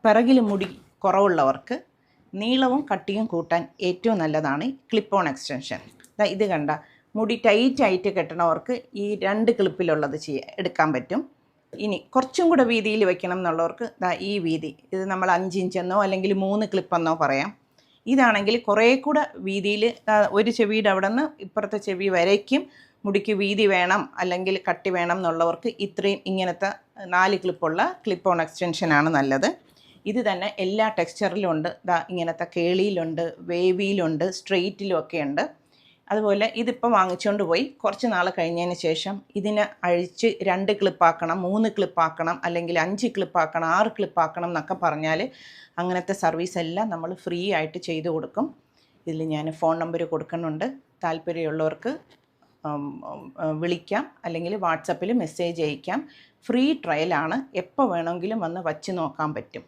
പിറകിൽ മുടി കുറവുള്ളവർക്ക് നീളവും കട്ടിയും കൂട്ടാൻ ഏറ്റവും നല്ലതാണ് ക്ലിപ്പ് ഓൺ എക്സ്റ്റൻഷൻ. ഇത് കണ്ട മുടി ടൈറ്റായിട്ട് കെട്ടണവർക്ക് ഈ 2 ക്ലിപ്പിലുള്ളത് എടുക്കാൻ പറ്റും. ഇനി കുറച്ചും കൂടെ വീതിയിൽ വെക്കണം എന്നുള്ളവർക്ക് ഈ വീതി, ഇത് നമ്മൾ 5 ഇഞ്ചെന്നോ അല്ലെങ്കിൽ 3 ക്ലിപ്പെന്നോ പറയാം. ഇതാണെങ്കിൽ കുറേ കൂടെ വീതിയിൽ ഒരു ചെവിയുടെ അവിടെ നിന്ന് ഇപ്പുറത്തെ ചെവി വരയ്ക്കും മുടിക്ക് വീതി വേണം അല്ലെങ്കിൽ കട്ടി വേണം എന്നുള്ളവർക്ക് ഇത്രയും ഇങ്ങനത്തെ 4 ക്ലിപ്പുള്ള ക്ലിപ്പ് ഓൺ എക്സ്റ്റൻഷനാണ് നല്ലത്. ഇത് തന്നെ എല്ലാ ടെക്സ്ചറിലും ഉണ്ട്. ഇങ്ങനത്തെ കേളിയിലുണ്ട്, വേവിയിലുണ്ട്, സ്ട്രെയിറ്റിലും ഒക്കെ ഉണ്ട്. അതുപോലെ ഇതിപ്പോൾ വാങ്ങിച്ചുകൊണ്ട് പോയി കുറച്ച് നാൾ കഴിഞ്ഞതിന് ശേഷം ഇതിനെ അഴിച്ച് 2 ക്ലിപ്പാക്കണം, 3 ക്ലിപ്പാക്കണം, അല്ലെങ്കിൽ 5 ക്ലിപ്പാക്കണം, 6 ക്ലിപ്പാക്കണം എന്നൊക്കെ പറഞ്ഞാൽ അങ്ങനത്തെ സർവീസ് എല്ലാം നമ്മൾ ഫ്രീ ആയിട്ട് ചെയ്തു കൊടുക്കും. ഇതിൽ ഞാൻ ഫോൺ നമ്പർ കൊടുക്കുന്നുണ്ട്. താല്പര്യമുള്ളവർക്ക് വിളിക്കാം അല്ലെങ്കിൽ വാട്സപ്പിൽ മെസ്സേജ് അയക്കാം. ഫ്രീ ട്രയലാണ്. എപ്പോൾ വേണമെങ്കിലും വന്ന് വച്ച് നോക്കാൻ പറ്റും.